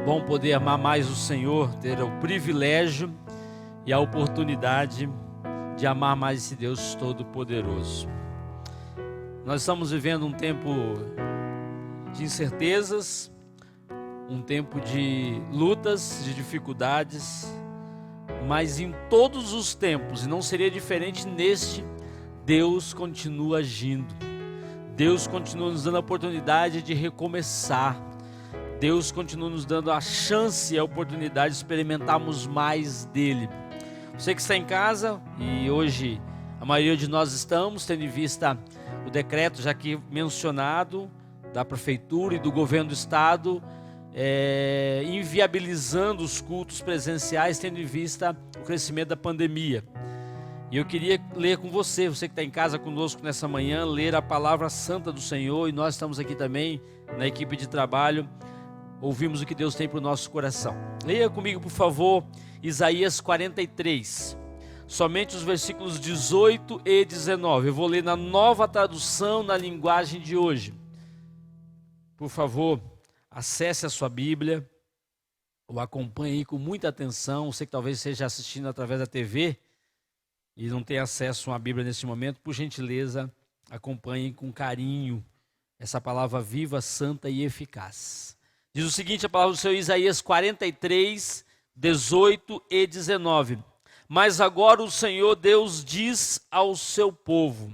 bom poder amar mais o Senhor, ter o privilégio e a oportunidade de amar mais esse Deus Todo-Poderoso. Nós estamos vivendo um tempo de incertezas, um tempo de lutas, de dificuldades, mas em todos os tempos, e não seria diferente neste, Deus continua agindo. Deus continua nos dando a oportunidade de recomeçar. Deus continua nos dando a chance e a oportunidade de experimentarmos mais dele. Você que está em casa, e hoje a maioria de nós estamos, tendo em vista o decreto já aqui mencionado, da prefeitura e do governo do estado, inviabilizando os cultos presenciais, tendo em vista o crescimento da pandemia. E eu queria ler com você que está em casa conosco nessa manhã, ler a palavra santa do Senhor, e nós estamos aqui também na equipe de trabalho, ouvimos o que Deus tem para o nosso coração. Leia comigo, por favor, Isaías 43, somente os versículos 18 e 19. Eu vou ler na nova tradução, na linguagem de hoje. Por favor, acesse a sua Bíblia, ou acompanhe aí com muita atenção. Você que talvez esteja assistindo através da TV e não tem acesso a uma Bíblia nesse momento, por gentileza, acompanhe com carinho essa palavra viva, santa e eficaz. Diz o seguinte, a palavra do Senhor, Isaías 43, 18 e 19. Mas agora o Senhor Deus diz ao seu povo: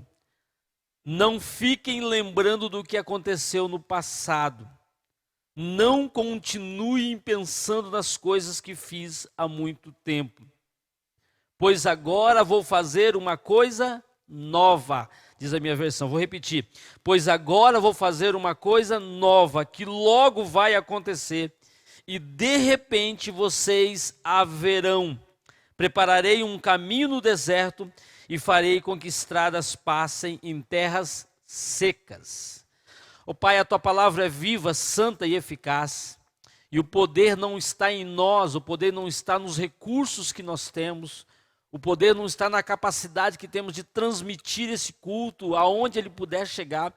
não fiquem lembrando do que aconteceu no passado. Não continuem pensando nas coisas que fiz há muito tempo. Pois agora vou fazer uma coisa nova, diz a minha versão. Vou repetir. Pois agora vou fazer uma coisa nova, que logo vai acontecer, e de repente vocês a verão. Prepararei um caminho no deserto e farei com que estradas passem em terras secas. Ó Pai, a tua palavra é viva, santa e eficaz, e o poder não está em nós, o poder não está nos recursos que nós temos, o poder não está na capacidade que temos de transmitir esse culto aonde ele puder chegar.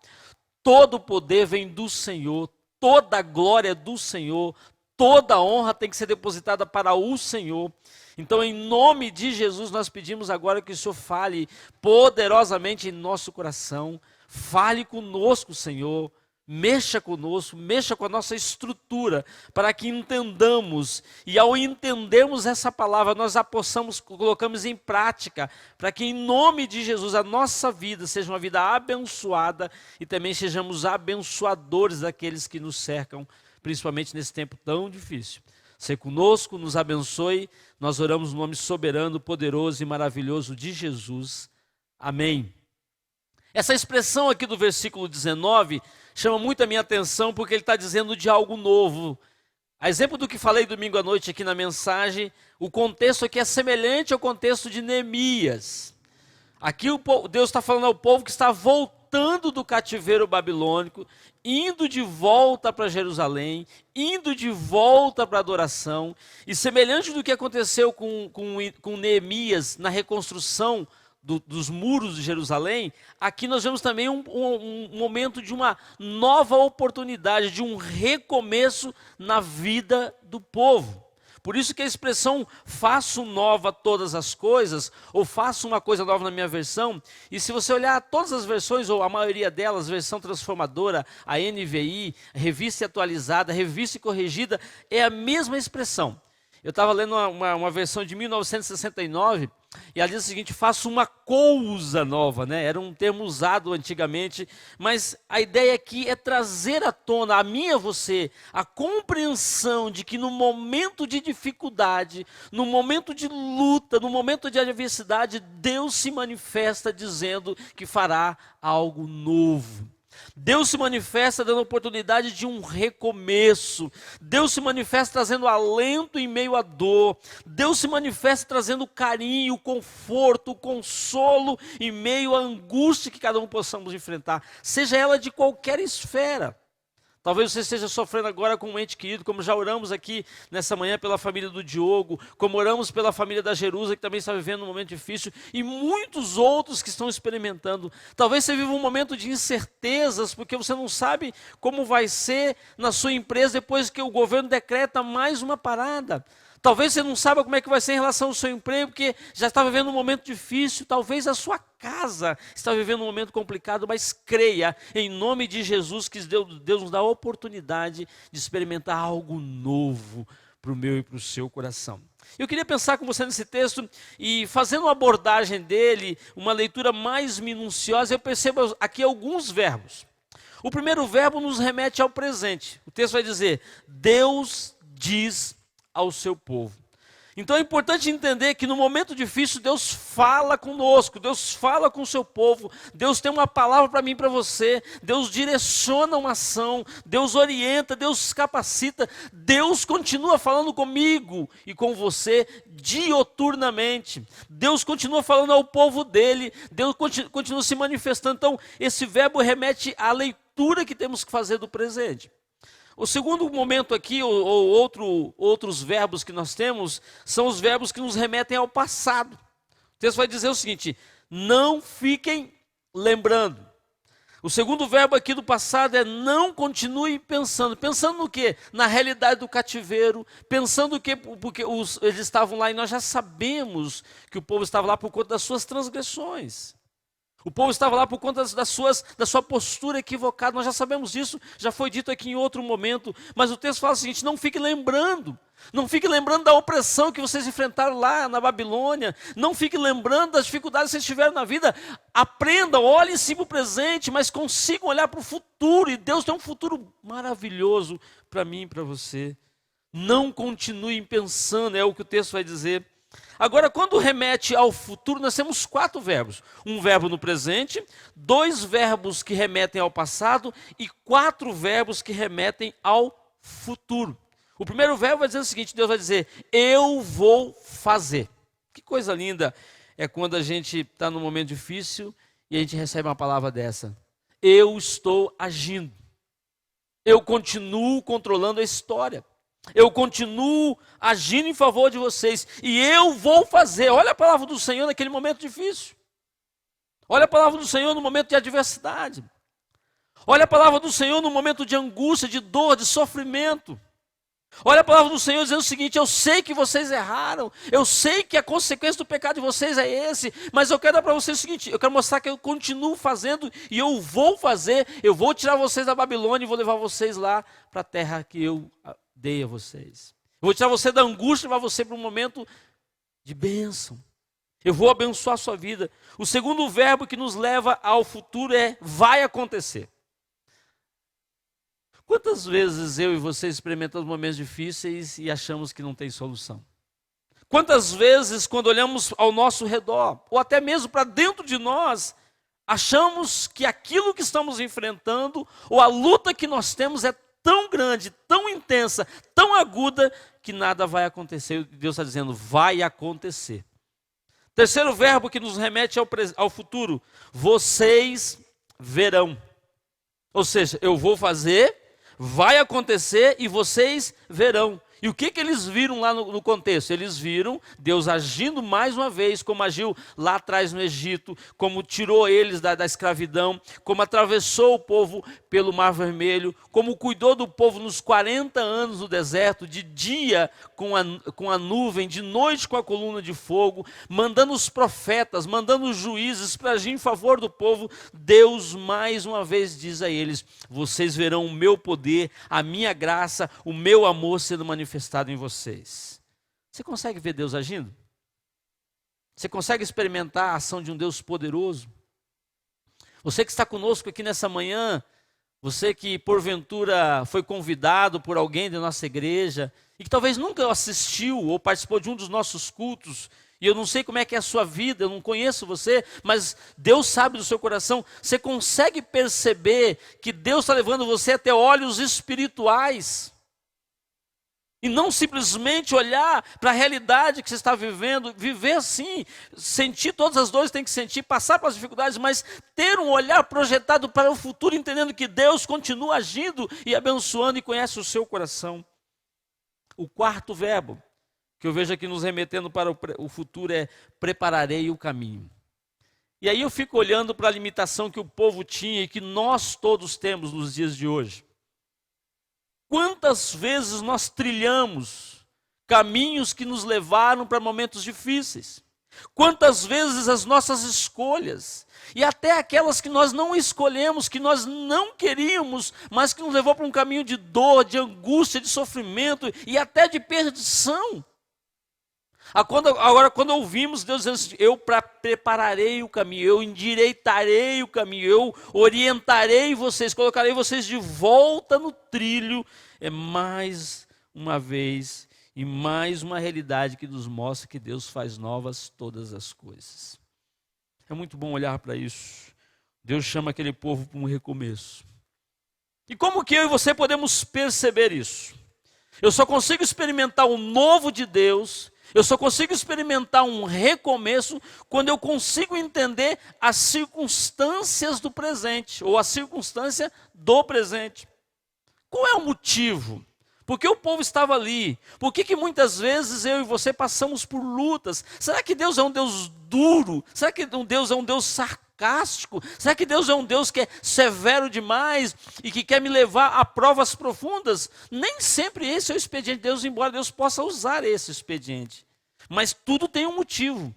Todo o poder vem do Senhor, toda a glória é do Senhor, toda a honra tem que ser depositada para o Senhor. Então, em nome de Jesus, nós pedimos agora que o Senhor fale poderosamente em nosso coração. Fale conosco, Senhor. Mexa conosco, mexa com a nossa estrutura, para que entendamos, e ao entendermos essa palavra, nós a possamos, colocamos em prática, para que em nome de Jesus a nossa vida seja uma vida abençoada, e também sejamos abençoadores daqueles que nos cercam, principalmente nesse tempo tão difícil. Ser conosco, nos abençoe, nós oramos no nome soberano, poderoso e maravilhoso de Jesus. Amém. Essa expressão aqui do versículo 19 chama muito a minha atenção, porque ele está dizendo de algo novo. A exemplo do que falei domingo à noite aqui na mensagem, o contexto aqui é semelhante ao contexto de Neemias. Aqui Deus está falando ao povo que está voltando do cativeiro babilônico, indo de volta para Jerusalém, indo de volta para a adoração, e semelhante do que aconteceu com Neemias na reconstrução dos muros de Jerusalém, aqui nós vemos também um momento de uma nova oportunidade, de um recomeço na vida do povo. Por isso que a expressão faço nova todas as coisas, ou faço uma coisa nova na minha versão, e se você olhar todas as versões, ou a maioria delas, versão transformadora, a NVI, revista atualizada, revista e corrigida, é a mesma expressão. Eu estava lendo uma versão de 1969, e ela diz o seguinte: faço uma coisa nova, né? Era um termo usado antigamente, mas a ideia aqui é trazer à tona, a mim e a você, a compreensão de que no momento de dificuldade, no momento de luta, no momento de adversidade, Deus se manifesta dizendo que fará algo novo. Deus se manifesta dando a oportunidade de um recomeço. Deus se manifesta trazendo alento em meio à dor. Deus se manifesta trazendo carinho, conforto, consolo em meio à angústia que cada um possamos enfrentar, seja ela de qualquer esfera. Talvez você esteja sofrendo agora com um ente querido, como já oramos aqui nessa manhã pela família do Diogo, como oramos pela família da Jerusa, que também está vivendo um momento difícil, e muitos outros que estão experimentando. Talvez você viva um momento de incertezas, porque você não sabe como vai ser na sua empresa depois que o governo decreta mais uma parada. Talvez você não saiba como é que vai ser em relação ao seu emprego, porque já está vivendo um momento difícil. Talvez a sua casa está vivendo um momento complicado, mas creia em nome de Jesus que Deus nos dá a oportunidade de experimentar algo novo para o meu e para o seu coração. Eu queria pensar com você nesse texto e fazendo uma abordagem dele, uma leitura mais minuciosa, eu percebo aqui alguns verbos. O primeiro verbo nos remete ao presente. O texto vai dizer, Deus diz ao seu povo. Então é importante entender que no momento difícil Deus fala conosco, Deus fala com o seu povo, Deus tem uma palavra para mim e para você, Deus direciona uma ação, Deus orienta, Deus capacita, Deus continua falando comigo e com você dioturnamente, Deus continua falando ao povo dele, Deus continua se manifestando. Então esse verbo remete à leitura que temos que fazer do presente. O segundo momento aqui, ou outros verbos que nós temos, são os verbos que nos remetem ao passado. O texto vai dizer o seguinte, não fiquem lembrando. O segundo verbo aqui do passado é não continue pensando. Pensando no quê? Na realidade do cativeiro, pensando que porque eles estavam lá e nós já sabemos que o povo estava lá por conta das suas transgressões. O povo estava lá por conta da sua postura equivocada, nós já sabemos disso, já foi dito aqui em outro momento, mas o texto fala o seguinte, não fique lembrando da opressão que vocês enfrentaram lá na Babilônia, não fique lembrando das dificuldades que vocês tiveram na vida, aprendam, olhem sim para o presente, mas consigam olhar para o futuro, e Deus tem um futuro maravilhoso para mim e para você. Não continuem pensando, é o que o texto vai dizer. Agora, quando remete ao futuro, nós temos 4 verbos. Um verbo no presente, 2 verbos que remetem ao passado e 4 verbos que remetem ao futuro. O primeiro verbo vai dizer o seguinte, Deus vai dizer, eu vou fazer. Que coisa linda é quando a gente está num momento difícil e a gente recebe uma palavra dessa. Eu estou agindo. Eu continuo controlando a história. Eu continuo agindo em favor de vocês e eu vou fazer. Olha a palavra do Senhor naquele momento difícil. Olha a palavra do Senhor no momento de adversidade. Olha a palavra do Senhor no momento de angústia, de dor, de sofrimento. Olha a palavra do Senhor dizendo o seguinte, eu sei que vocês erraram, eu sei que a consequência do pecado de vocês é esse, mas eu quero dar para vocês o seguinte, eu quero mostrar que eu continuo fazendo e eu vou fazer, eu vou tirar vocês da Babilônia e vou levar vocês lá para a terra que eu dei a vocês. Eu vou tirar você da angústia e levar você para um momento de bênção. Eu vou abençoar a sua vida. O segundo verbo que nos leva ao futuro é vai acontecer. Quantas vezes eu e você experimentamos momentos difíceis e achamos que não tem solução? Quantas vezes quando olhamos ao nosso redor, ou até mesmo para dentro de nós, achamos que aquilo que estamos enfrentando, ou a luta que nós temos é tão grande, tão intensa, tão aguda, que nada vai acontecer. Deus está dizendo, vai acontecer. Terceiro verbo que nos remete ao futuro, vocês verão. Ou seja, eu vou fazer, vai acontecer e vocês verão. E o que eles viram lá no contexto? Eles viram Deus agindo mais uma vez, como agiu lá atrás no Egito, como tirou eles da escravidão, como atravessou o povo pelo Mar Vermelho, como cuidou do povo nos 40 anos no deserto, de dia com a nuvem, de noite com a coluna de fogo, mandando os profetas, mandando os juízes para agir em favor do povo. Deus mais uma vez diz a eles, vocês verão o meu poder, a minha graça, o meu amor sendo manifestado em vocês. Você consegue ver Deus agindo? Você consegue experimentar a ação de um Deus poderoso? Você que está conosco aqui nessa manhã, você que porventura foi convidado por alguém da nossa igreja e que talvez nunca assistiu ou participou de um dos nossos cultos, e eu não sei como é que é a sua vida, eu não conheço você, mas Deus sabe do seu coração. Você consegue perceber que Deus está levando você até olhos espirituais? E não simplesmente olhar para a realidade que você está vivendo, viver assim, sentir todas as dores que tem que sentir, passar pelas dificuldades, mas ter um olhar projetado para o futuro, entendendo que Deus continua agindo e abençoando e conhece o seu coração. O quarto verbo que eu vejo aqui nos remetendo para o futuro é: prepararei o caminho. E aí eu fico olhando para a limitação que o povo tinha e que nós todos temos nos dias de hoje. Quantas vezes nós trilhamos caminhos que nos levaram para momentos difíceis? Quantas vezes as nossas escolhas, e até aquelas que nós não escolhemos, que nós não queríamos, mas que nos levou para um caminho de dor, de angústia, de sofrimento e até de perdição. Agora, quando ouvimos Deus dizendo assim: eu prepararei o caminho, eu endireitarei o caminho, eu orientarei vocês, colocarei vocês de volta no trilho, é mais uma vez e mais uma realidade que nos mostra que Deus faz novas todas as coisas. É muito bom olhar para isso. Deus chama aquele povo para um recomeço. E como que eu e você podemos perceber isso? Eu só consigo experimentar o novo de Deus, eu só consigo experimentar um recomeço quando eu consigo entender as circunstâncias do presente, ou a circunstância do presente. Qual é o motivo? Por que o povo estava ali? Por que muitas vezes eu e você passamos por lutas? Será que Deus é um Deus duro? Será que Deus é um Deus sarcástico? Será que Deus é um Deus que é severo demais e que quer me levar a provas profundas? Nem sempre esse é o expediente de Deus, embora Deus possa usar esse expediente. Mas tudo tem um motivo.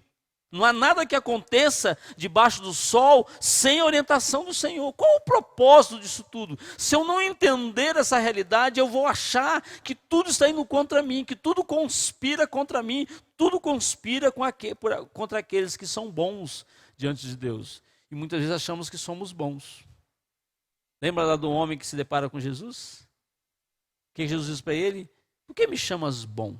Não há nada que aconteça debaixo do sol sem a orientação do Senhor. Qual o propósito disso tudo? Se eu não entender essa realidade, eu vou achar que tudo está indo contra mim, que tudo conspira contra mim, tudo conspira contra aqueles que são bons diante de Deus. E muitas vezes achamos que somos bons. Lembra lá do homem que se depara com Jesus? O que Jesus diz para ele? Por que me chamas bom?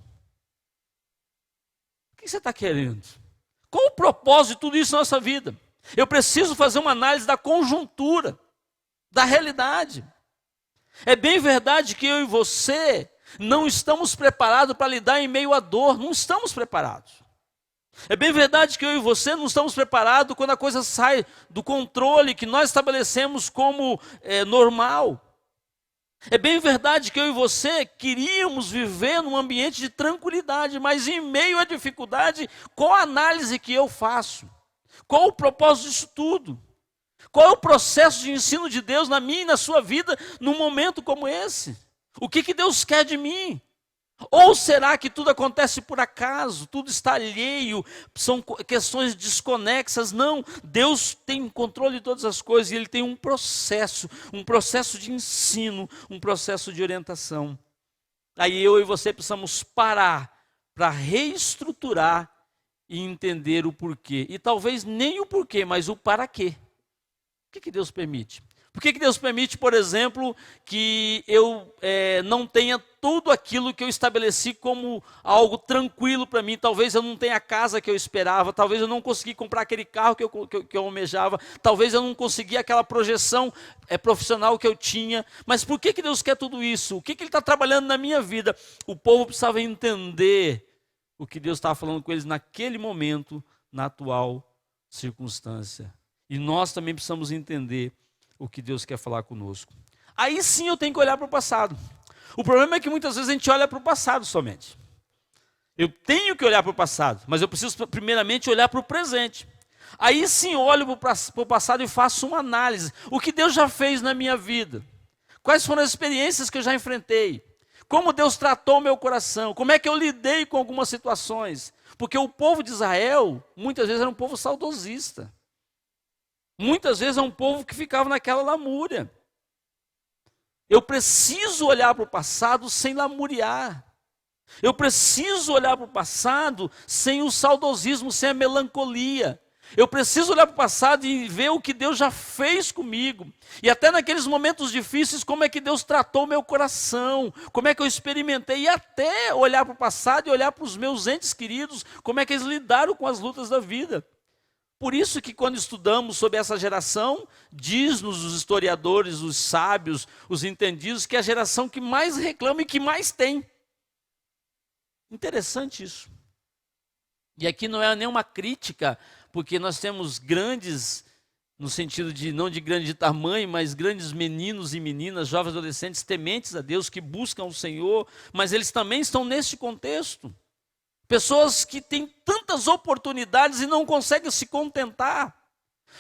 O que você está querendo? Qual o propósito de tudo isso na nossa vida? Eu preciso fazer uma análise da conjuntura, da realidade. É bem verdade que eu e você não estamos preparados para lidar em meio à dor, não estamos preparados. É bem verdade que eu e você não estamos preparados quando a coisa sai do controle que nós estabelecemos como normal. É bem verdade que eu e você queríamos viver num ambiente de tranquilidade, mas em meio à dificuldade, qual a análise que eu faço? Qual o propósito disso tudo? Qual é o processo de ensino de Deus na minha e na sua vida num momento como esse? O que Deus quer de mim? Ou será que tudo acontece por acaso, tudo está alheio, são questões desconexas? Não, Deus tem controle de todas as coisas e Ele tem um processo de ensino, um processo de orientação. Aí eu e você precisamos parar para reestruturar e entender o porquê. E talvez nem o porquê, mas o para quê. O que Deus permite? Por que Deus permite, por exemplo, que eu não tenha tudo aquilo que eu estabeleci como algo tranquilo para mim? Talvez eu não tenha a casa que eu esperava, talvez eu não consegui comprar aquele carro que eu almejava, talvez eu não consegui aquela projeção profissional que eu tinha. Mas por que Deus quer tudo isso? O que Ele está trabalhando na minha vida? O povo precisava entender o que Deus estava falando com eles naquele momento, na atual circunstância. E nós também precisamos entender o que Deus quer falar conosco. Aí sim eu tenho que olhar para o passado. O problema é que muitas vezes a gente olha para o passado somente. Eu tenho que olhar para o passado, mas eu preciso primeiramente olhar para o presente. Aí sim eu olho para o passado e faço uma análise. O que Deus já fez na minha vida? Quais foram as experiências que eu já enfrentei? Como Deus tratou o meu coração? Como é que eu lidei com algumas situações? Porque o povo de Israel, muitas vezes era um povo saudosista. Muitas vezes é um povo que ficava naquela lamúria. Eu preciso olhar para o passado sem lamuriar. Eu preciso olhar para o passado sem o saudosismo, sem a melancolia. Eu preciso olhar para o passado e ver o que Deus já fez comigo. E até naqueles momentos difíceis, como é que Deus tratou o meu coração, como é que eu experimentei. E até olhar para o passado e olhar para os meus entes queridos, como é que eles lidaram com as lutas da vida. Por isso que quando estudamos sobre essa geração, diz-nos os historiadores, os sábios, os entendidos, que é a geração que mais reclama e que mais tem. Interessante isso. E aqui não é nenhuma crítica, porque nós temos grandes, no sentido de não de grande tamanho, mas grandes meninos e meninas, jovens adolescentes tementes a Deus, que buscam o Senhor, mas eles também estão neste contexto. Pessoas que têm tantas oportunidades e não conseguem se contentar.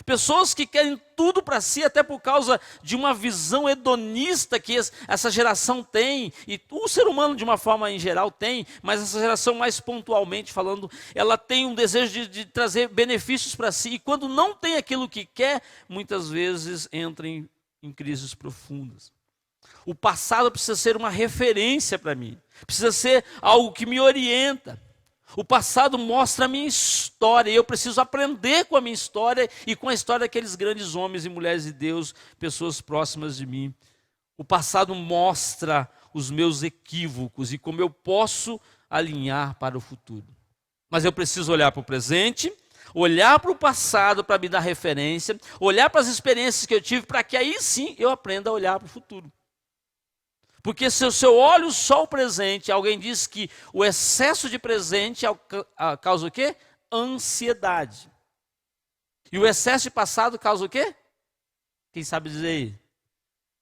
Pessoas que querem tudo para si, até por causa de uma visão hedonista que essa geração tem, e o ser humano de uma forma em geral tem, mas essa geração mais pontualmente falando, ela tem um desejo de trazer benefícios para si, e quando não tem aquilo que quer, muitas vezes entra em crises profundas. O passado precisa ser uma referência para mim, precisa ser algo que me orienta. O passado mostra a minha história, e eu preciso aprender com a minha história e com a história daqueles grandes homens e mulheres de Deus, pessoas próximas de mim. O passado mostra os meus equívocos e como eu posso alinhar para o futuro. Mas eu preciso olhar para o presente, olhar para o passado para me dar referência, olhar para as experiências que eu tive, para que aí sim eu aprenda a olhar para o futuro. Porque se eu olho só o presente, alguém diz que o excesso de presente causa o quê? Ansiedade. E o excesso de passado causa o quê? Quem sabe dizer aí?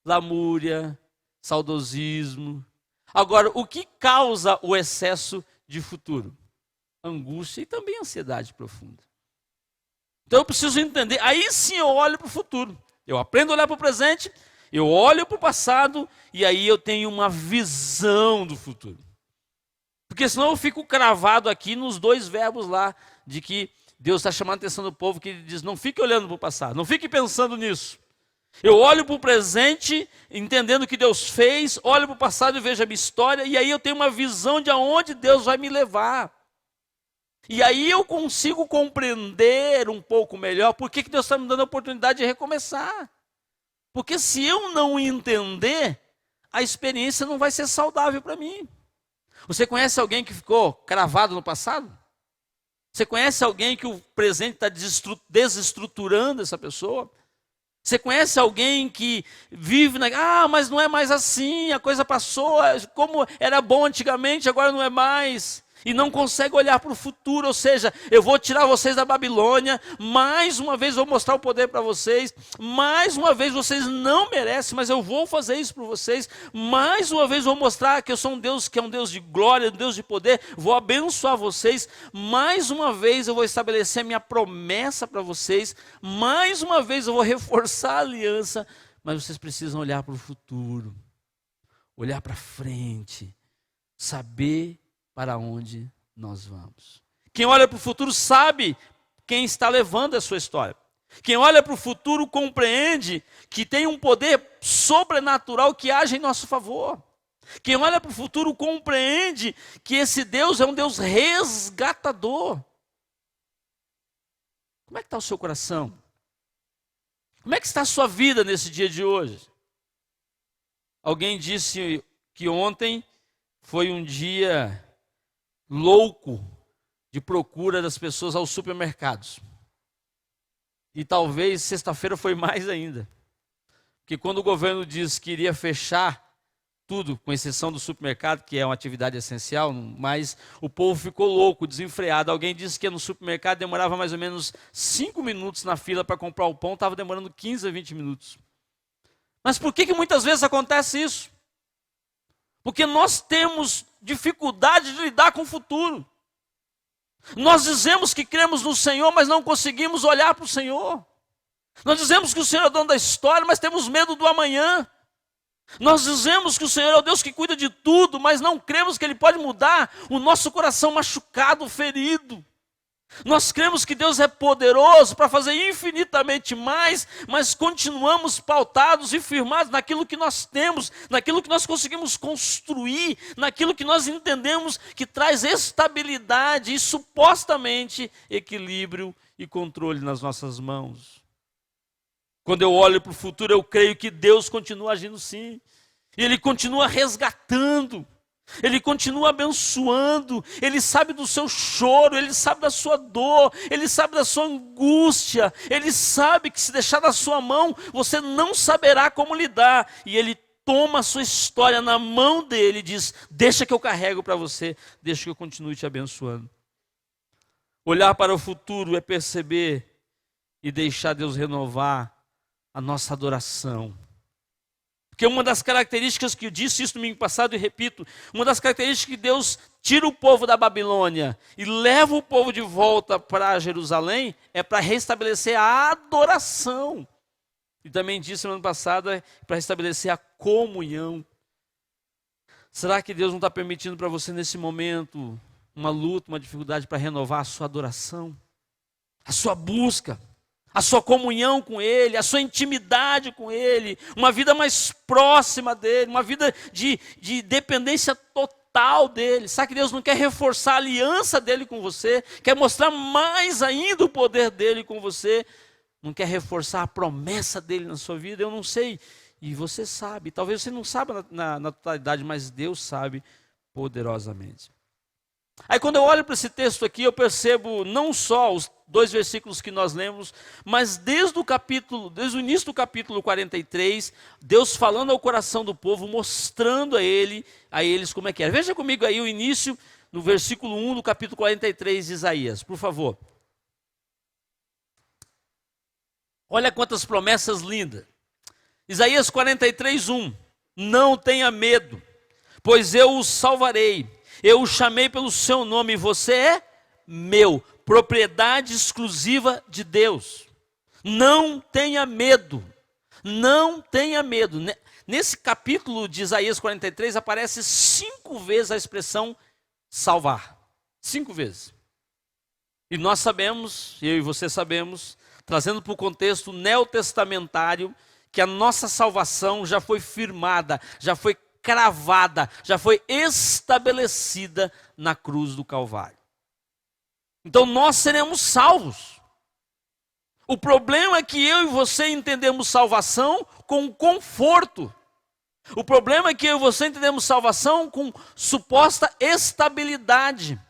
Lamúria, saudosismo. Agora, o que causa o excesso de futuro? Angústia e também ansiedade profunda. Então eu preciso entender, aí sim eu olho para o futuro. Eu aprendo a olhar para o presente, eu olho para o passado e aí eu tenho uma visão do futuro. Porque senão eu fico cravado aqui nos dois verbos lá, de que Deus está chamando a atenção do povo, que ele diz, não fique olhando para o passado, não fique pensando nisso. Eu olho para o presente, entendendo o que Deus fez, olho para o passado e vejo a minha história, e aí eu tenho uma visão de aonde Deus vai me levar. E aí eu consigo compreender um pouco melhor por que Deus está me dando a oportunidade de recomeçar. Porque se eu não entender, a experiência não vai ser saudável para mim. Você conhece alguém que ficou cravado no passado? Você conhece alguém que o presente está desestruturando essa pessoa? Você conhece alguém que vive mas não é mais assim, a coisa passou, como era bom antigamente, agora não é mais. E não consegue olhar para o futuro, ou seja, eu vou tirar vocês da Babilônia, mais uma vez vou mostrar o poder para vocês, mais uma vez vocês não merecem, mas eu vou fazer isso por vocês, mais uma vez vou mostrar que eu sou um Deus que é um Deus de glória, um Deus de poder, vou abençoar vocês, mais uma vez eu vou estabelecer a minha promessa para vocês, mais uma vez eu vou reforçar a aliança, mas vocês precisam olhar para o futuro, olhar para frente, saber para onde nós vamos. Quem olha para o futuro sabe quem está levando a sua história. Quem olha para o futuro compreende que tem um poder sobrenatural que age em nosso favor. Quem olha para o futuro compreende que esse Deus é um Deus resgatador. Como é que está o seu coração? Como é que está a sua vida nesse dia de hoje? Alguém disse que ontem foi um dia louco de procura das pessoas aos supermercados. E talvez sexta-feira foi mais ainda. Porque quando o governo diz que iria fechar tudo, com exceção do supermercado, que é uma atividade essencial, mas o povo ficou louco, desenfreado. Alguém disse que no supermercado demorava mais ou menos 5 minutos na fila para comprar o pão, estava demorando 15 a 20 minutos. Mas por que muitas vezes acontece isso? Porque nós temos dificuldade de lidar com o futuro. Nós dizemos que cremos no Senhor, mas não conseguimos olhar para o Senhor. Nós dizemos que o Senhor é o dono da história, mas temos medo do amanhã. Nós dizemos que o Senhor é o Deus que cuida de tudo, mas não cremos que Ele pode mudar o nosso coração machucado, ferido. Nós cremos que Deus é poderoso para fazer infinitamente mais, mas continuamos pautados e firmados naquilo que nós temos, naquilo que nós conseguimos construir, naquilo que nós entendemos que traz estabilidade e supostamente equilíbrio e controle nas nossas mãos. Quando eu olho para o futuro, eu creio que Deus continua agindo sim, e Ele continua resgatando. Ele continua abençoando, Ele sabe do seu choro, Ele sabe da sua dor, Ele sabe da sua angústia, Ele sabe que se deixar na sua mão, você não saberá como lidar, e Ele toma a sua história na mão dele e diz: deixa que eu carrego para você, deixa que eu continue te abençoando. Olhar para o futuro é perceber e deixar Deus renovar a nossa adoração. Porque uma das características que eu disse isso no domingo passado e repito, uma das características que Deus tira o povo da Babilônia e leva o povo de volta para Jerusalém é para restabelecer a adoração. E também disse semana passada para restabelecer a comunhão. Será que Deus não está permitindo para você nesse momento uma luta, uma dificuldade para renovar a sua adoração, a sua busca, a sua comunhão com Ele, a sua intimidade com Ele, uma vida mais próxima dEle, uma vida de dependência total dEle? Sabe que Deus não quer reforçar a aliança dEle com você, quer mostrar mais ainda o poder dEle com você, não quer reforçar a promessa dEle na sua vida? Eu não sei, e você sabe, talvez você não saiba na totalidade, mas Deus sabe poderosamente. Aí quando eu olho para esse texto aqui, eu percebo não só os 2 versículos que nós lemos, mas desde o início do capítulo 43, Deus falando ao coração do povo, mostrando a eles como é que era. Veja comigo aí o início, no versículo 1 do capítulo 43 de Isaías, por favor. Olha quantas promessas lindas. Isaías 43, 1. Não tenha medo, pois eu o salvarei. Eu o chamei pelo seu nome, você é meu, propriedade exclusiva de Deus. Não tenha medo, não tenha medo. Nesse capítulo de Isaías 43 aparece 5 vezes a expressão salvar. 5 vezes. E nós sabemos, eu e você sabemos, trazendo para o contexto neotestamentário, que a nossa salvação já foi firmada, já foi cravada, já foi estabelecida na cruz do Calvário. Então nós seremos salvos. O problema é que eu e você entendemos salvação com conforto. O problema é que eu e você entendemos salvação com suposta estabilidade.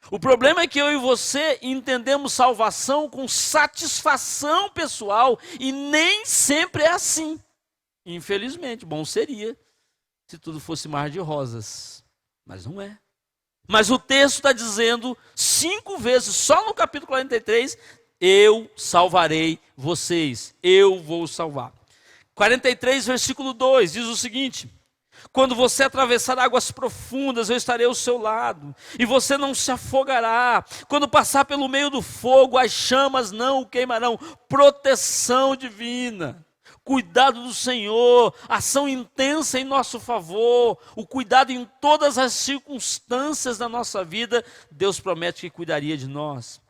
O problema é que eu e você entendemos salvação com satisfação pessoal e nem sempre é assim. Infelizmente, bom seria se tudo fosse mar de rosas, mas não é. Mas o texto está dizendo 5 vezes, só no capítulo 43, eu salvarei vocês, eu vou salvar. 43, versículo 2, diz o seguinte: quando você atravessar águas profundas, eu estarei ao seu lado, e você não se afogará. Quando passar pelo meio do fogo, as chamas não o queimarão. Proteção divina. Cuidado do Senhor, ação intensa em nosso favor, o cuidado em todas as circunstâncias da nossa vida, Deus promete que cuidaria de nós.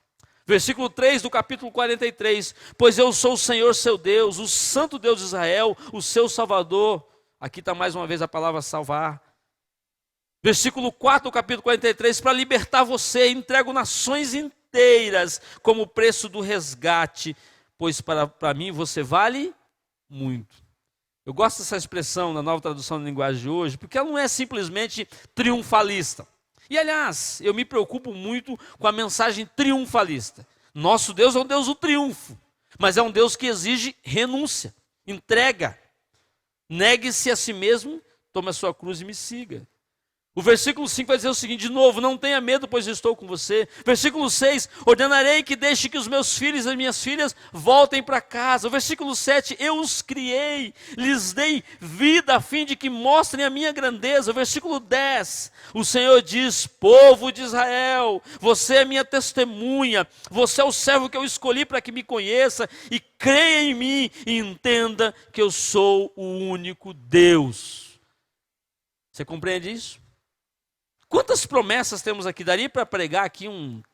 Versículo 3 do capítulo 43, pois eu sou o Senhor seu Deus, o Santo Deus de Israel, o seu Salvador. Aqui está mais uma vez a palavra salvar. Versículo 4 do capítulo 43, para libertar você, entrego nações inteiras como preço do resgate, pois para mim você vale muito. Eu gosto dessa expressão na nova tradução da linguagem de hoje, porque ela não é simplesmente triunfalista. E aliás, eu me preocupo muito com a mensagem triunfalista. Nosso Deus é um Deus do triunfo, mas é um Deus que exige renúncia, entrega. Negue-se a si mesmo, tome a sua cruz e me siga. O versículo 5 vai dizer o seguinte, de novo: não tenha medo, pois eu estou com você. Versículo 6, ordenarei que deixe que os meus filhos e as minhas filhas voltem para casa. O versículo 7, eu os criei, lhes dei vida a fim de que mostrem a minha grandeza. O versículo 10, o Senhor diz: povo de Israel, você é minha testemunha, você é o servo que eu escolhi para que me conheça e creia em mim e entenda que eu sou o único Deus. Você compreende isso? Quantas promessas temos aqui? Daria para pregar aqui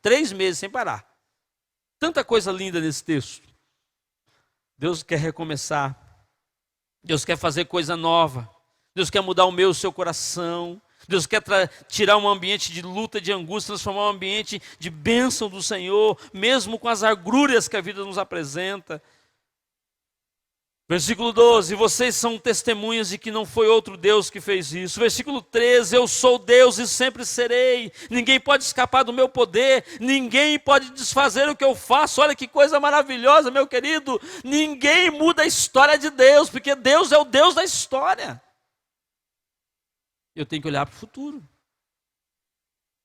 3 meses sem parar. Tanta coisa linda nesse texto. Deus quer recomeçar. Deus quer fazer coisa nova. Deus quer mudar o seu coração. Deus quer tirar um ambiente de luta, de angústia, transformar um ambiente de bênção do Senhor, mesmo com as agruras que a vida nos apresenta. Versículo 12, vocês são testemunhas de que não foi outro Deus que fez isso. Versículo 13, eu sou Deus e sempre serei. Ninguém pode escapar do meu poder, ninguém pode desfazer o que eu faço. Olha que coisa maravilhosa, meu querido. Ninguém muda a história de Deus, porque Deus é o Deus da história. Eu tenho que olhar para o futuro.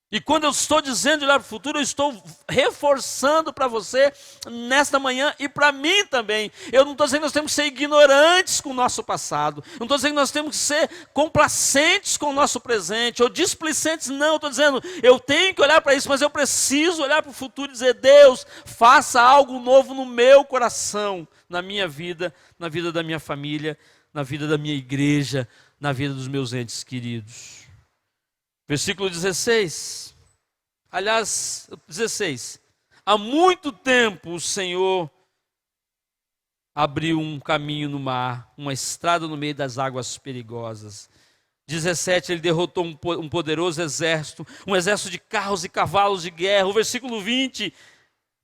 E quando eu estou dizendo de olhar para o futuro, eu estou reforçando para você nesta manhã e para mim também. Eu não estou dizendo que nós temos que ser ignorantes com o nosso passado. Não estou dizendo que nós temos que ser complacentes com o nosso presente ou displicentes. Não, eu estou dizendo, eu tenho que olhar para isso, mas eu preciso olhar para o futuro e dizer, Deus, faça algo novo no meu coração, na minha vida, na vida da minha família, na vida da minha igreja, na vida dos meus entes queridos. Versículo 16, aliás, 16, há muito tempo o Senhor abriu um caminho no mar, uma estrada no meio das águas perigosas. 17, ele derrotou um poderoso exército, um exército de carros e cavalos de guerra. O versículo 20,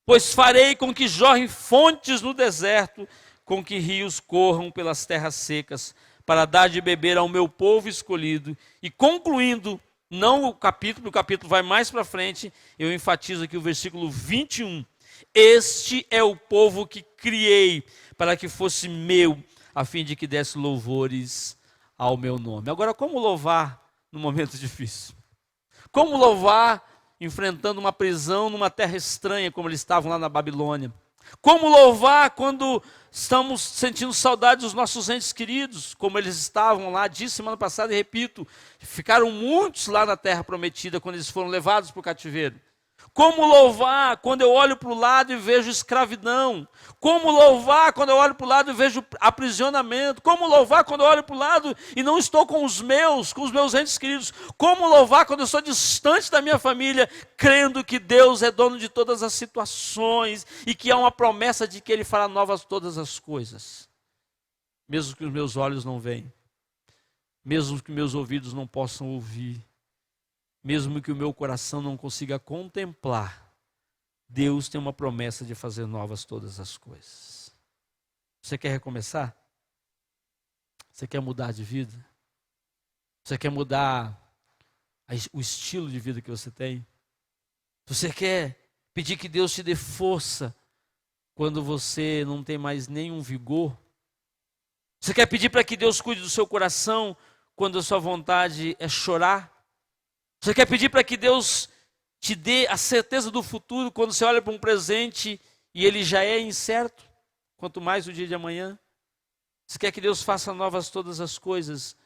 pois farei com que jorrem fontes no deserto, com que rios corram pelas terras secas, para dar de beber ao meu povo escolhido. E concluindo, não o capítulo vai mais para frente, eu enfatizo aqui o versículo 21. Este é o povo que criei para que fosse meu, a fim de que desse louvores ao meu nome. Agora, como louvar no momento difícil? Como louvar enfrentando uma prisão numa terra estranha, como eles estavam lá na Babilônia? Como louvar quando estamos sentindo saudade dos nossos entes queridos, como eles estavam lá, disse semana passada e repito, ficaram muitos lá na terra prometida quando eles foram levados para o cativeiro. Como louvar quando eu olho para o lado e vejo escravidão? Como louvar quando eu olho para o lado e vejo aprisionamento? Como louvar quando eu olho para o lado e não estou com os meus entes queridos? Como louvar quando eu estou distante da minha família, crendo que Deus é dono de todas as situações e que há uma promessa de que Ele fará novas todas as coisas? Mesmo que os meus olhos não veem, mesmo que meus ouvidos não possam ouvir, mesmo que o meu coração não consiga contemplar, Deus tem uma promessa de fazer novas todas as coisas. Você quer recomeçar? Você quer mudar de vida? Você quer mudar o estilo de vida que você tem? Você quer pedir que Deus te dê força quando você não tem mais nenhum vigor? Você quer pedir para que Deus cuide do seu coração quando a sua vontade é chorar? Você quer pedir para que Deus te dê a certeza do futuro quando você olha para um presente e ele já é incerto? Quanto mais o dia de amanhã. Você quer que Deus faça novas todas as coisas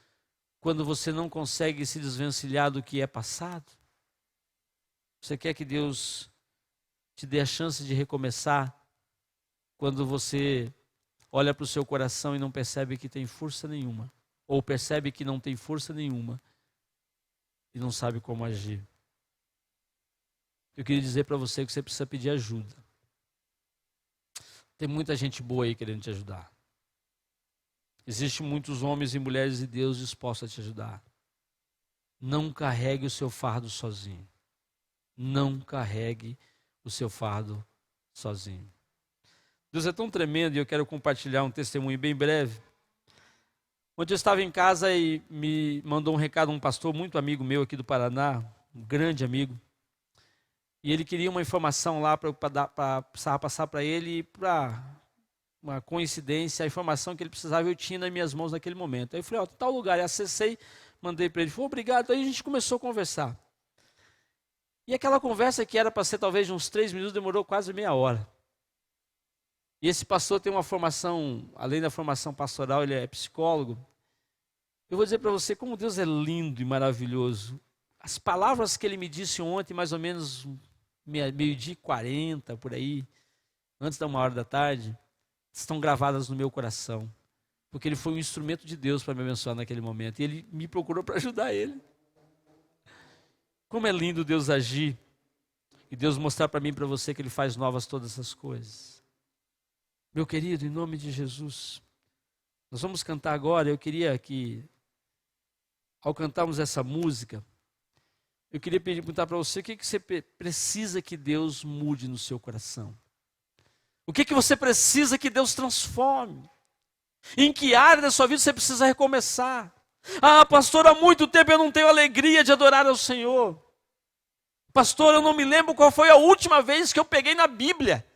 quando você não consegue se desvencilhar do que é passado? Você quer que Deus te dê a chance de recomeçar quando você olha para o seu coração e não percebe que tem força nenhuma? Ou percebe que não tem força nenhuma e não sabe como agir? Eu queria dizer para você que você precisa pedir ajuda. Tem muita gente boa aí querendo te ajudar. Existem muitos homens e mulheres de Deus dispostos a te ajudar. Não carregue o seu fardo sozinho. Não carregue o seu fardo sozinho. Deus é tão tremendo e eu quero compartilhar um testemunho bem breve. Ontem eu estava em casa e me mandou um recado um pastor muito amigo meu aqui do Paraná, um grande amigo. E ele queria uma informação lá para precisava passar para ele, para uma coincidência, a informação que ele precisava eu tinha nas minhas mãos naquele momento. Aí eu falei, tal lugar, e acessei, mandei para ele, falou, obrigado. Aí a gente começou a conversar. E aquela conversa que era para ser talvez de uns 3 minutos, demorou quase meia hora. E esse pastor tem uma formação, além da formação pastoral, ele é psicólogo. Eu vou dizer para você como Deus é lindo e maravilhoso. As palavras que ele me disse ontem, mais ou menos meio-dia e 40, por aí, antes da 1h da tarde, estão gravadas no meu coração. Porque ele foi um instrumento de Deus para me abençoar naquele momento. E ele me procurou para ajudar ele. Como é lindo Deus agir. E Deus mostrar para mim e para você que Ele faz novas todas essas coisas. Meu querido, em nome de Jesus, nós vamos cantar agora. Eu queria que, ao cantarmos essa música, eu queria perguntar para você o que você precisa que Deus mude no seu coração. O que você precisa que Deus transforme? Em que área da sua vida você precisa recomeçar? Ah, pastor, há muito tempo eu não tenho alegria de adorar ao Senhor. Pastor, eu não me lembro qual foi a última vez que eu peguei na Bíblia.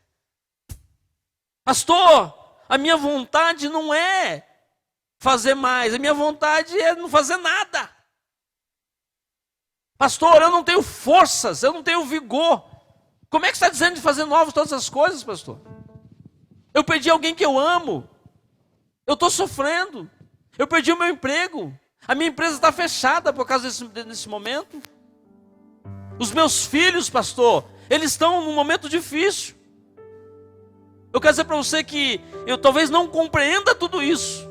Pastor, a minha vontade não é fazer mais, a minha vontade é não fazer nada. Pastor, eu não tenho forças, eu não tenho vigor. Como é que você está dizendo de fazer novas todas as coisas, pastor? Eu perdi alguém que eu amo. Eu estou sofrendo. Eu perdi o meu emprego. A minha empresa está fechada por causa desse momento. Os meus filhos, pastor, eles estão num momento difícil. Eu quero dizer para você que eu talvez não compreenda tudo isso,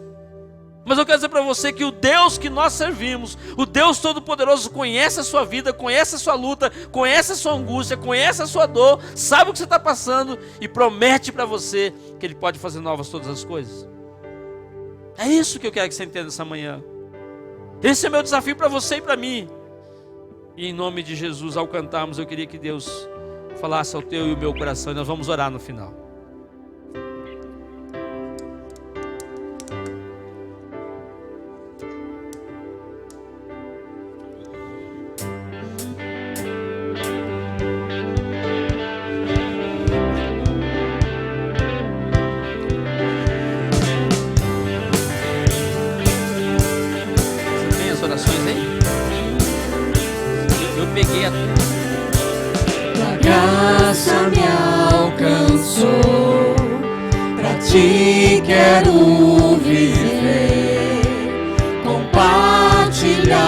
mas eu quero dizer para você que o Deus que nós servimos, o Deus Todo-Poderoso, conhece a sua vida, conhece a sua luta, conhece a sua angústia, conhece a sua dor, sabe o que você está passando e promete para você que Ele pode fazer novas todas as coisas. É isso que eu quero que você entenda essa manhã. Esse é meu desafio para você e para mim. E em nome de Jesus, ao cantarmos, eu queria que Deus falasse ao teu e ao meu coração. E nós vamos orar no final. Você tem as orações aí? Eu peguei a Tua graça me alcançou, pra ti quero viver, compartilhar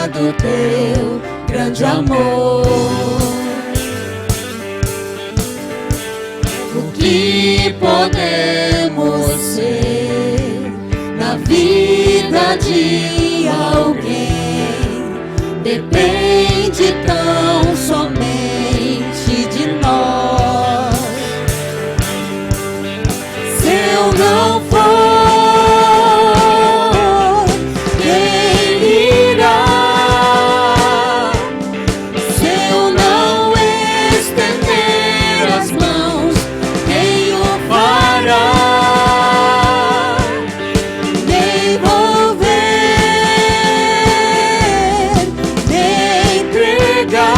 do teu grande amor. O que podemos ser na vida de alguém depende tão somente de nós. Se eu não for, quem irá? Se eu não estender as mãos, quem o fará? Nem vou ver, nem entregar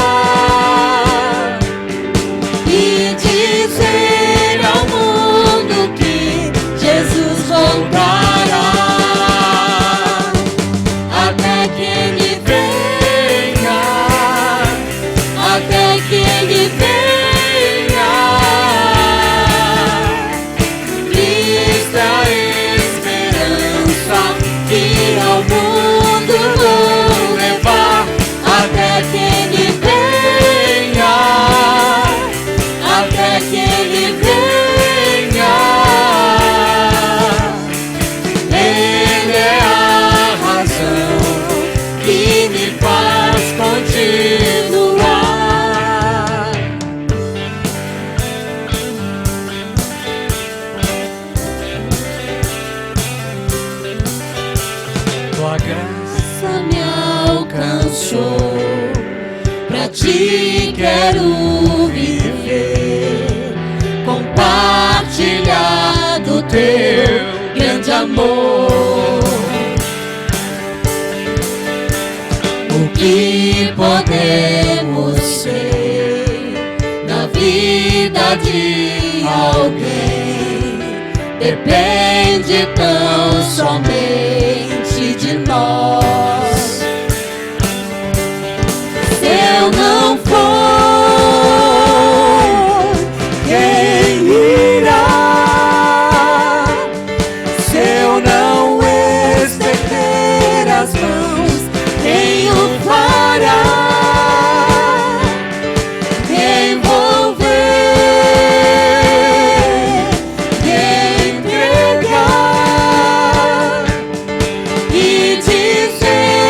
e dizer ao mundo que Jesus voltará, até que Ele venha, até que Ele venha. Cristo é a esperança que ao mundo vou levar, até que Ele venha, até que Ele venha. Ele é a razão que me faz continuar. Tua graça me alcançou, pra ti quero viver, compartilhar do teu grande amor. O que podemos ser na vida de alguém depende tão somente de nós. Se eu não for, quem irá? Se eu não estender as mãos, quem o fará? Quem vou ver, quem entregar e dizer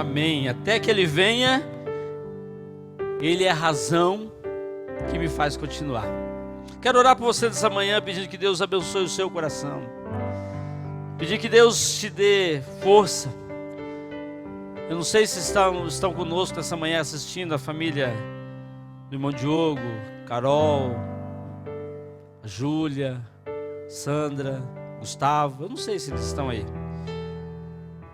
Amém. Até que Ele venha, Ele é a razão que me faz continuar. Quero orar por você nessa manhã, pedindo que Deus abençoe o seu coração. Pedir que Deus te dê força. Eu não sei se estão conosco nessa manhã assistindo a família do irmão Diogo, Carol, a Júlia, Sandra, Gustavo. Eu não sei se eles estão aí.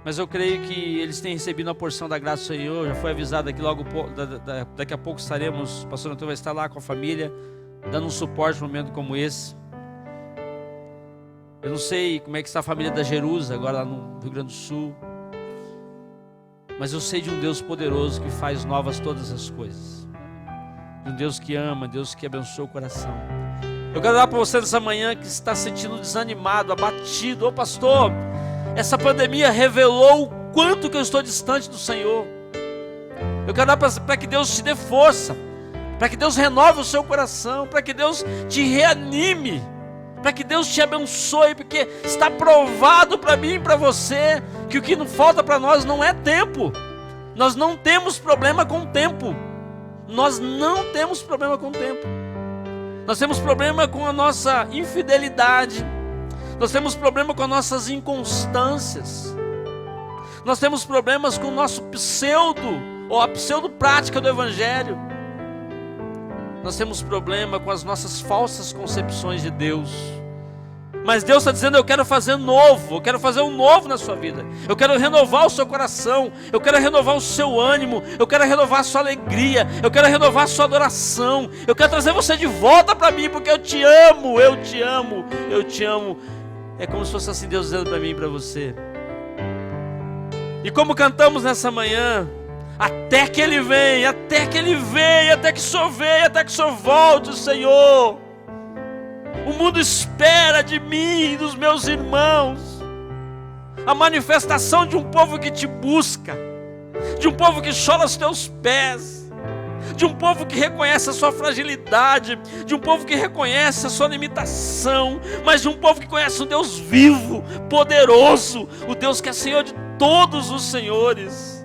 Mas eu creio que eles têm recebido a porção da graça do Senhor. Já foi avisado aqui logo, daqui a pouco estaremos, o pastor Antônio vai estar lá com a família, dando um suporte num momento como esse. Eu não sei como é que está a família da Jerusa, agora lá no Rio Grande do Sul. Mas eu sei de um Deus poderoso que faz novas todas as coisas. De um Deus que ama, Deus que abençoa o coração. Eu quero orar para você nessa manhã que está se sentindo desanimado, abatido. Ô pastor, essa pandemia revelou o quanto que eu estou distante do Senhor. Eu quero orar para que Deus te dê força, para que Deus renove o seu coração, para que Deus te reanime, para que Deus te abençoe, porque está provado para mim e para você que o que não falta para nós não é tempo. Nós não temos problema com o tempo. Nós não temos problema com o tempo. Nós temos problema com a nossa infidelidade. Nós temos problema com as nossas inconstâncias. Nós temos problemas com o nosso ou a pseudo-prática do Evangelho. Nós temos problema com as nossas falsas concepções de Deus. Mas Deus está dizendo: eu quero fazer novo, eu quero fazer um novo na sua vida. Eu quero renovar o seu coração, eu quero renovar o seu ânimo, eu quero renovar a sua alegria, eu quero renovar a sua adoração. Eu quero trazer você de volta para mim, porque eu te amo, eu te amo, eu te amo. É como se fosse assim Deus dizendo para mim e para você. E como cantamos nessa manhã, até que Ele venha, até que Ele venha, até que o Senhor venha, até que o Senhor volte, Senhor. O mundo espera de mim e dos meus irmãos a manifestação de um povo que te busca, de um povo que chora aos teus pés, de um povo que reconhece a sua fragilidade, de um povo que reconhece a sua limitação, mas de um povo que conhece o Deus vivo, poderoso, o Deus que é Senhor de todos os senhores.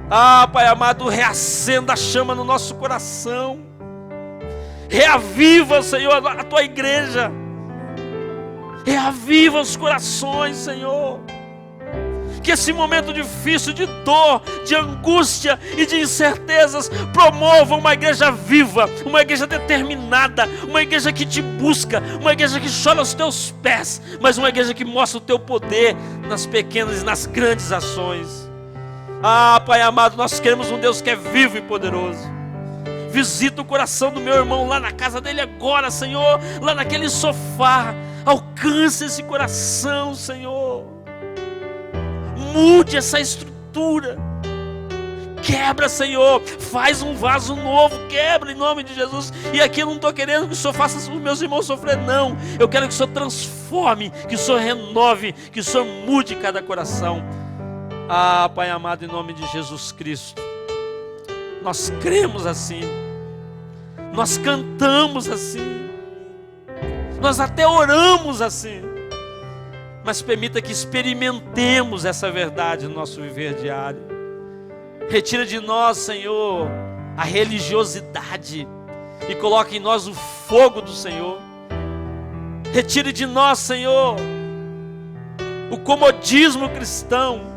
Ah, Pai amado, reacenda a chama no nosso coração. Reaviva, Senhor, a tua igreja. Reaviva os corações, Senhor. Que esse momento difícil de dor, de angústia e de incertezas promova uma igreja viva, uma igreja determinada, uma igreja que te busca, uma igreja que chora aos teus pés, mas uma igreja que mostra o teu poder nas pequenas e nas grandes ações. Ah, Pai amado, nós queremos um Deus que é vivo e poderoso. Visita o coração do meu irmão lá na casa dele agora, Senhor, lá naquele sofá. Alcance esse coração, Senhor. Mude essa estrutura. Quebra, Senhor. Faz um vaso novo. Quebra em nome de Jesus. E aqui eu não estou querendo que o Senhor faça os meus irmãos sofrer, não. Eu quero que o Senhor transforme, que o Senhor renove, que o Senhor mude cada coração. Ah, Pai amado, em nome de Jesus Cristo. Nós cremos assim. Nós cantamos assim. Nós até oramos assim. Mas permita que experimentemos essa verdade no nosso viver diário. Retira de nós, Senhor, a religiosidade e coloque em nós o fogo do Senhor. Retire de nós, Senhor, o comodismo cristão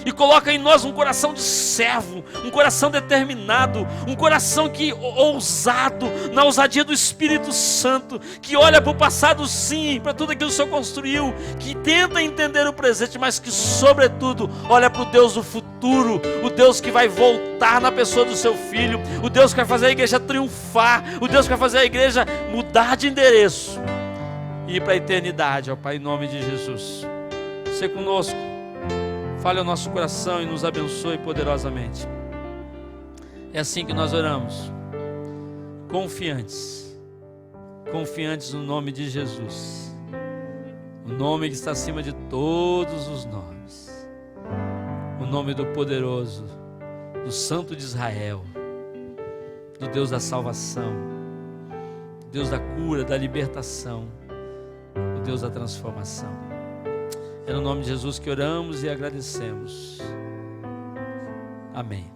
e coloca em nós um coração de servo, um coração determinado, um coração que ousado, na ousadia do Espírito Santo, que olha para o passado sim, para tudo aquilo que o Senhor construiu, que tenta entender o presente, mas que sobretudo olha para o Deus do futuro, o Deus que vai voltar na pessoa do seu Filho, o Deus que vai fazer a igreja triunfar, o Deus que vai fazer a igreja mudar de endereço e ir para a eternidade, ó Pai, em nome de Jesus. Seja conosco. Fale ao nosso coração e nos abençoe poderosamente. É assim que nós oramos. Confiantes. Confiantes no nome de Jesus. O nome que está acima de todos os nomes. O nome do poderoso, do Santo de Israel. Do Deus da salvação. Do Deus da cura, da libertação. Do Deus da transformação. É no nome de Jesus que oramos e agradecemos. Amém.